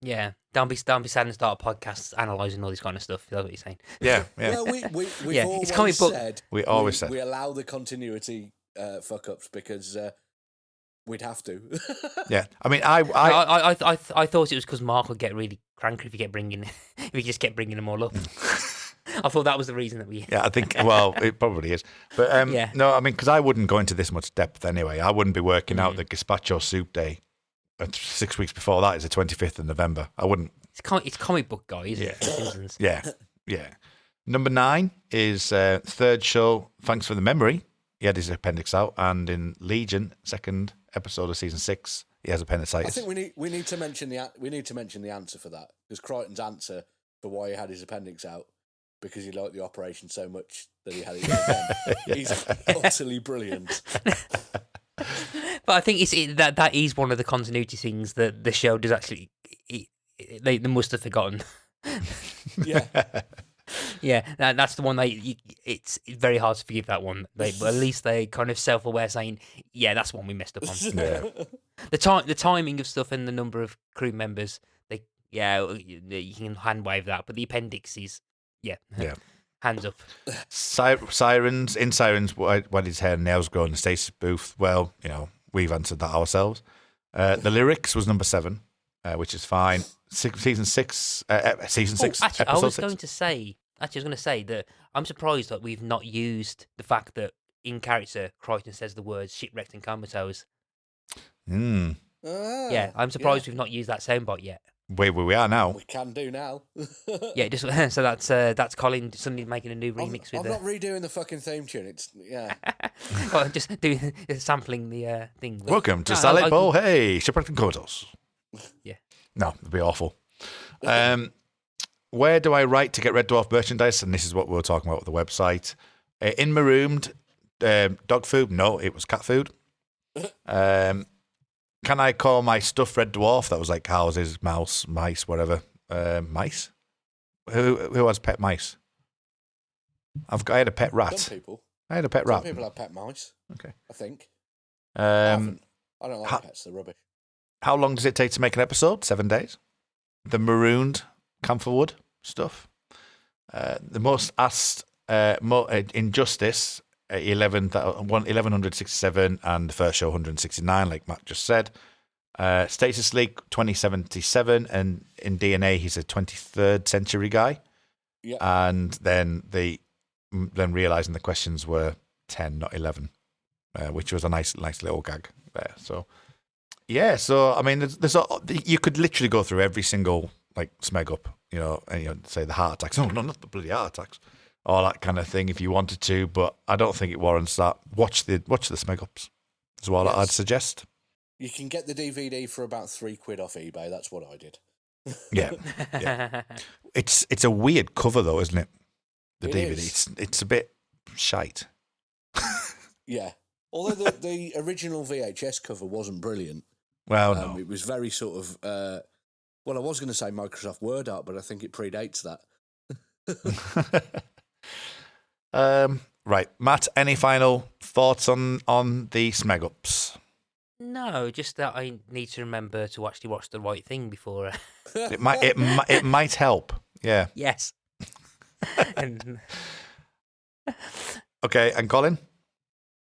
Yeah. Don't be sad and start a podcast analysing all this kind of stuff. That's what you're saying. Yeah. Well, we've Yeah, always it's comic book. said We always said we allow the continuity fuck ups because we'd have to. Yeah, I mean, I thought it was because Mark would get really cranky if he just kept bringing them all up. I thought that was the reason that we. Yeah, I think. Well, it probably is, but Yeah. No, I mean, because I wouldn't go into this much depth anyway. I wouldn't be working out the Gazpacho Soup Day. 6 weeks before that is the 25th of November. I wouldn't. It's comic book guys. Yeah. Simpsons. Yeah. Number 9 is third show. Thanks for the memory. He had his appendix out, and in Legion, 2nd episode of season 6, he has appendicitis. I think we need to mention the answer for that, because Kryten's answer for why he had his appendix out, because he liked the operation so much that he had it again. He's utterly brilliant. But I think that is one of the continuity things that the show does actually. They must have forgotten. Yeah. Yeah, that's the one it's very hard to forgive that one. But at least they kind of self-aware, saying, "Yeah, that's one we messed up on." Yeah. The timing of stuff and the number of crew members, you can hand wave that. But the appendix is, hands up. Sirens, why did his hair and nails grow in the stasis booth? Well, we've answered that ourselves. The lyrics was number 7, which is fine. Season 6. Actually, I was going to say that I'm surprised that we've not used the fact that in character Kryten says the words "shipwrecked and comatose." Yeah, I'm surprised we've not used that soundbite yet. Where we are now. We can do now. Yeah, just so that's Colin suddenly making a new remix with. I'm not redoing the fucking theme tune. It's well, just sampling the thing. Welcome to Salad Bowl. Hey, Shipwrecked Comatose. Yeah. No, it'd be awful. Where do I write to get Red Dwarf merchandise? And this is what we were talking about with the website. In Marooned, dog food? No, it was cat food. Can I call my stuffed Red Dwarf? That was like houses, mouse, mice, whatever. Mice? Who has pet mice? I had a pet rat. Some people. I had a pet rat. Some people have pet mice. Okay. I think. I don't like pets. They're rubbish. How long does it take to make an episode? 7 days. The Marooned Camphorwood stuff. The most asked Injustice, 1167, and the first show 169, like Matt just said. Stasis Leak 2077, and in DNA he's a 23rd century guy. Yeah. And then realizing the questions were 10, not 11, which was a nice little gag there. So. Yeah, so I mean, you could literally go through every single Smeg Up, and say the heart attacks. Oh no, not the bloody heart attacks, all that kind of thing if you wanted to. But I don't think it warrants that. Watch the Smeg Ups is what I'd suggest. You can get the DVD for about £3 off eBay. That's what I did. Yeah. It's a weird cover though, isn't it? The It DVD. is. It's a bit shite. Yeah. Although the original VHS cover wasn't brilliant. Well, no. It was very sort of, I was going to say Microsoft Word art, but I think it predates that. Right, Matt. Any final thoughts on the Smeg Ups? No, just that I need to remember to actually watch the right thing before. It might help. Yeah. Yes. And... Okay, and Colin.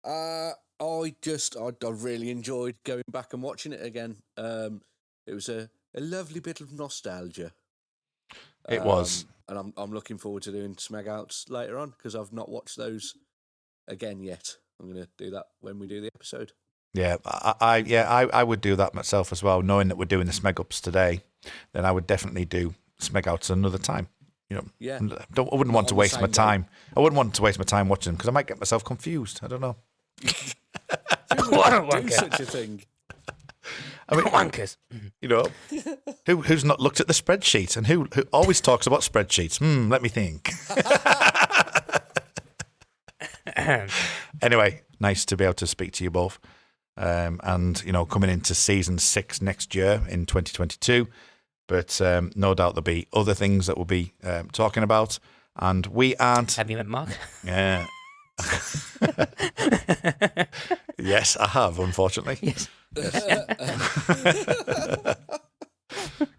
I really enjoyed going back and watching it again. It was a lovely bit of nostalgia. It was. And I'm looking forward to doing Smeg Outs later on because I've not watched those again yet. I'm going to do that when we do the episode. Yeah, I would do that myself as well. Knowing that we're doing the Smeg Ups today, then I would definitely do Smeg Outs another time. You know, Yeah. I wouldn't want to on the waste my same day. time. I wouldn't want to waste my time watching them because I might get myself confused. I don't know. What a Do wanker. such a thing. I mean, Wankers. you know, who's not looked at the spreadsheet and who always talks about spreadsheets? Let me think. Anyway, nice to be able to speak to you both. And, you know, coming into season 6 next year in 2022. But no doubt there'll be other things that we'll be talking about. And we aren't. Have you met Mark? Yeah. Yes, I have, unfortunately. Yes.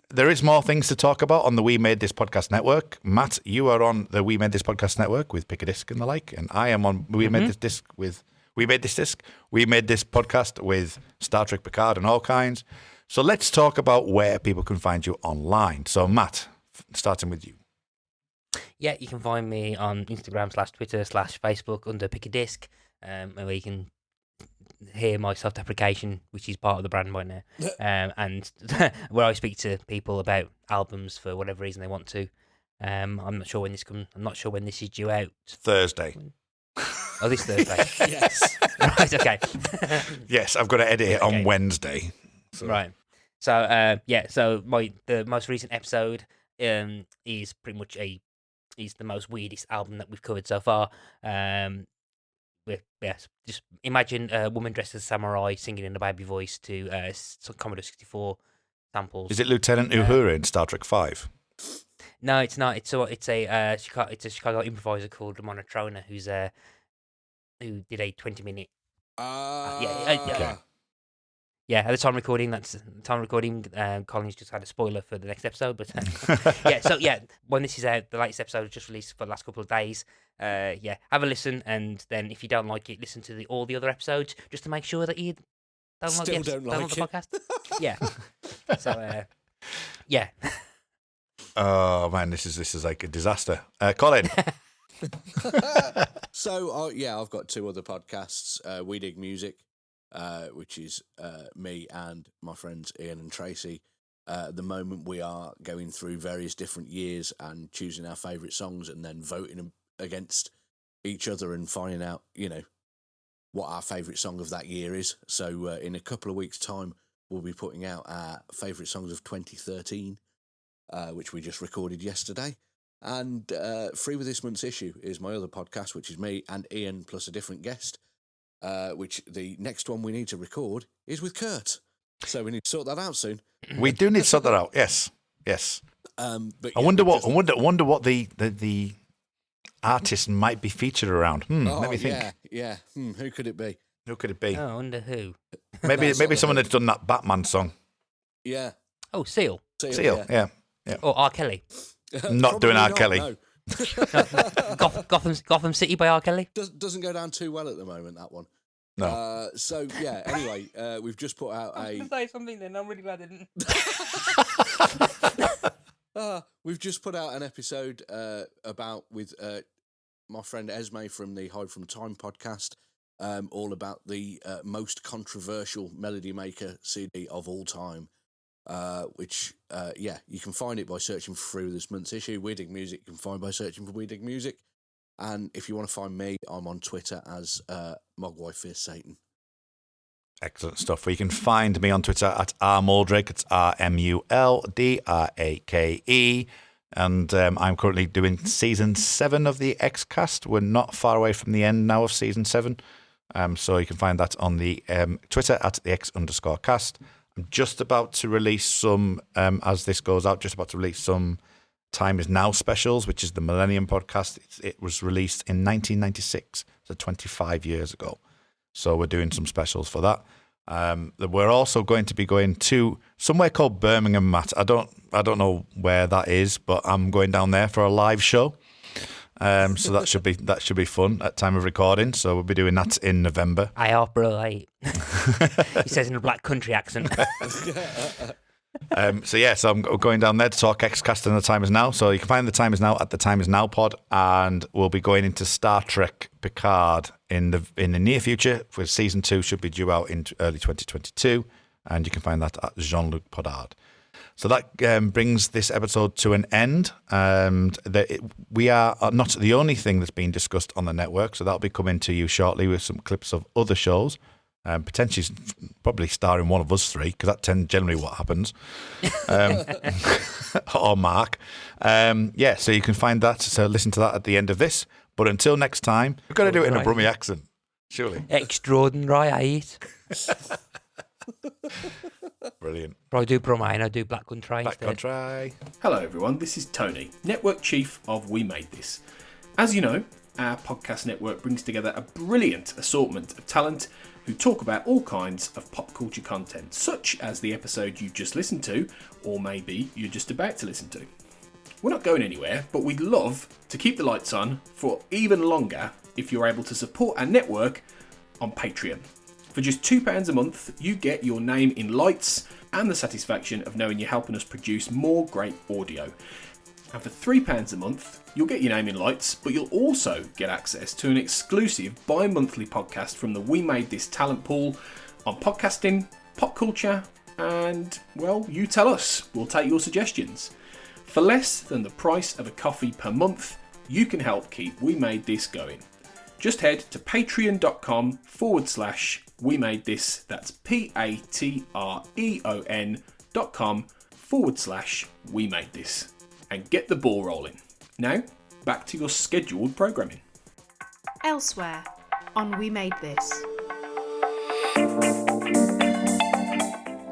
There is more things to talk about on the We Made This Podcast Network. Matt, you are on the We Made This Podcast Network with Pick a Disc and the like, and I am on We Made This Disc with We Made This Disc. We made this podcast with Star Trek Picard and all kinds. So let's talk about where people can find you online. So Matt, starting with you. Yeah, you can find me on Instagram /Twitter/Facebook under Pick a Disc, where you can hear my self-deprecation, which is part of the brand by now, and where I speak to people about albums for whatever reason they want to. I'm not sure when this comes. I'm not sure when this is due out. Thursday. Oh, this Thursday. Yes. Right. Okay. Yes, I've got to edit it Okay. on Wednesday. So. Right. So So the most recent episode is pretty much is the most weirdest album that we've covered so far. Yes, just imagine a woman dressed as a samurai singing in a baby voice to some Commodore 64 samples. Is it Lieutenant Uhura in Star Trek 5? No, it's not. It's a Chicago improviser called Monotrona who did a 20-minute. Okay. Yeah, at the time recording, Colin's just had a spoiler for the next episode, but when this is out, the latest episode was just released for the last couple of days. Have a listen, and then if you don't like it, listen to all the other episodes just to make sure that you don't Still like don't the like it. podcast. Yeah. So yeah. Oh man, this is like a disaster. Colin. So, I've got 2 other podcasts. We Dig Music, which is me and my friends Ian and Tracy. At the moment, we are going through various different years and choosing our favourite songs and then voting against each other and finding out, what our favourite song of that year is. So in a couple of weeks' time, we'll be putting out our favourite songs of 2013, which we just recorded yesterday. And free with this month's issue is my other podcast, which is me and Ian plus a different guest, which the next one we need to record is with Kurt. So we need to sort that out soon. We do need to sort that out. Yes. But I wonder what the artist might be featured around. Let me think. Yeah. Who could it be? Who could it be? Oh, I wonder who. Maybe someone that's done that Batman song. Yeah. Oh, Seal. Seal. Yeah. Or R. Kelly. Not doing R. Kelly. No. Gotham City by R. Kelly. Doesn't go down too well at the moment, that one. No. Anyway, we've just put out say something then. I'm really glad I didn't. we've just put out an episode with my friend Esme from the Hide from Time podcast, all about the most controversial Melody Maker CD of all time. Which you can find it by searching through this month's issue. We Dig Music you can find by searching for We Dig Music. And if you want to find me, I'm on Twitter as Mogwai Fierce Satan. Excellent stuff. Well, you can find me on Twitter at rmuldrake. It's RMULDRAKE. And I'm currently doing season 7 of the X-Cast. We're not far away from the end now of season 7. So you can find that on the Twitter at the X_cast. I'm just about to release some, as this goes out, some Time Is Now specials, which is the Millennium podcast. It was released in 1996, so 25 years ago. So we're doing some specials for that. We're also going to be going to somewhere called Birmingham, Matt. I don't know where that is, but I'm going down there for a live show. So that should be fun at time of recording. So we'll be doing that in November. Aye, bro. He says in a black country accent. So I'm going down there to talk Xcast and The Time Is Now. So you can find The Time Is Now at The Time Is Now pod, and we'll be going into Star Trek Picard in the near future. With season 2 should be due out in early 2022, and you can find that at Jean-Luc Podard. So that brings this episode to an end. We are not the only thing that's being discussed on the network, so that'll be coming to you shortly with some clips of other shows. Potentially, probably starring one of us three, because that's generally what happens. Or Mark. So you can find that. So listen to that at the end of this. But until next time, we've got to do it in a Brummie accent, surely. Extraordinary, Brilliant. But I do Brummie, I do Black Country Black instead. Country. Hello, everyone. This is Tony, Network Chief of We Made This. As you know, our podcast network brings together a brilliant assortment of talent who talk about all kinds of pop culture content, such as the episode you just listened to, or maybe you're just about to listen to. We're not going anywhere, but we'd love to keep the lights on for even longer if you're able to support our network on Patreon. For just £2 a month, you get your name in lights and the satisfaction of knowing you're helping us produce more great audio. And for £3 a month, you'll get your name in lights, but you'll also get access to an exclusive bi-monthly podcast from the We Made This talent pool on podcasting, pop culture, and, well, you tell us. We'll take your suggestions. For less than the price of a coffee per month, you can help keep We Made This going. Just head to patreon.com/We Made This. That's patreon.com/We Made This. And get the ball rolling. Now, back to your scheduled programming. Elsewhere on We Made This.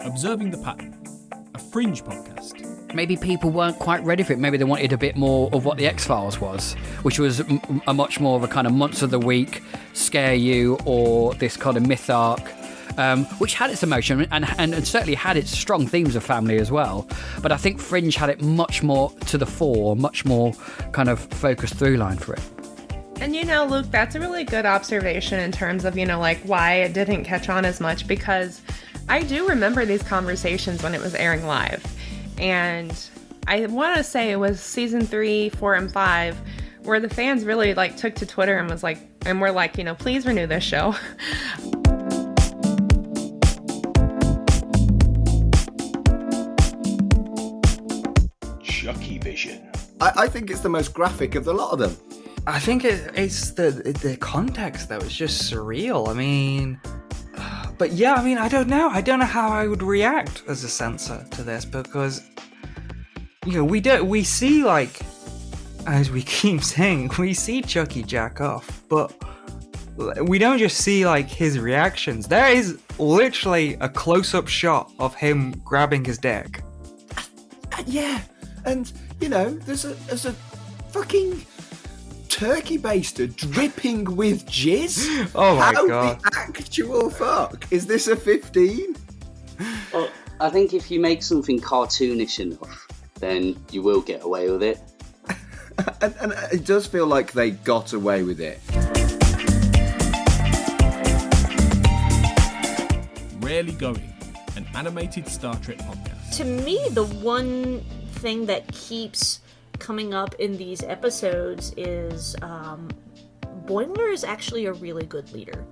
Observing the Pattern, a Fringe podcast. Maybe people weren't quite ready for it. Maybe they wanted a bit more of what the X-Files was, which was a much more of a kind of months of the week, scare you, or this kind of myth arc, which had its emotion and certainly had its strong themes of family as well. But I think Fringe had it much more to the fore, much more kind of focused through line for it. And Luke, that's a really good observation in terms of, why it didn't catch on as much, because I do remember these conversations when it was airing live. And I want to say it was season 3, 4, and 5, where the fans really took to Twitter and were like, please renew this show. Chucky Vision. I think it's the most graphic of the lot of them. I think it's the context that was just surreal. But yeah, I don't know. I don't know how I would react as a censor to this, because we see, as we keep saying, we see Chucky jack off, but we don't just see his reactions. There is literally a close-up shot of him grabbing his dick. Yeah, and there's a fucking turkey baster dripping with jizz. Oh my god! The actual fuck is this a 15? Well, I think if you make something cartoonish enough, then you will get away with it. and it does feel like they got away with it. Rarely Going, an animated Star Trek podcast. To me, the one thing that keeps coming up in these episodes is Boimler is actually a really good leader.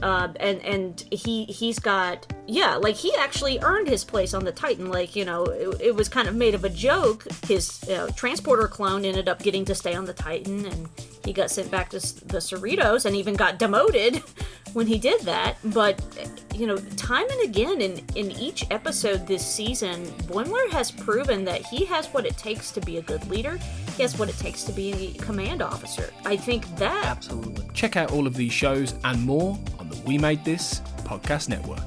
And he's got, he actually earned his place on the Titan. It was kind of made of a joke. His transporter clone ended up getting to stay on the Titan, and he got sent back to the Cerritos and even got demoted when he did that. But time and again in each episode this season, Boimler has proven that he has what it takes to be a good leader. He has what it takes to be a command officer. I think that... Absolutely. Check out all of these shows and more on the We Made This podcast network.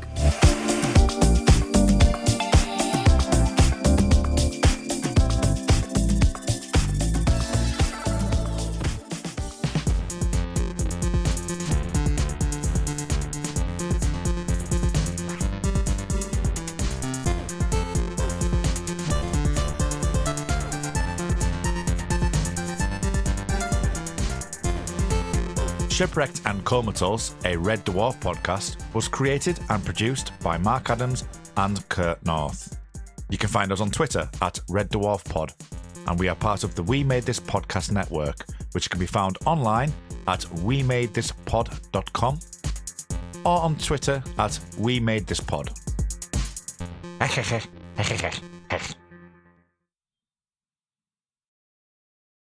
Shipwrecked and Comatose, a Red Dwarf podcast, was created and produced by Mark Adams and Kurt North. You can find us on Twitter at Red Dwarf Pod, and we are part of the We Made This podcast network, which can be found online at wemadeThisPod.com or on Twitter at We Made This Pod.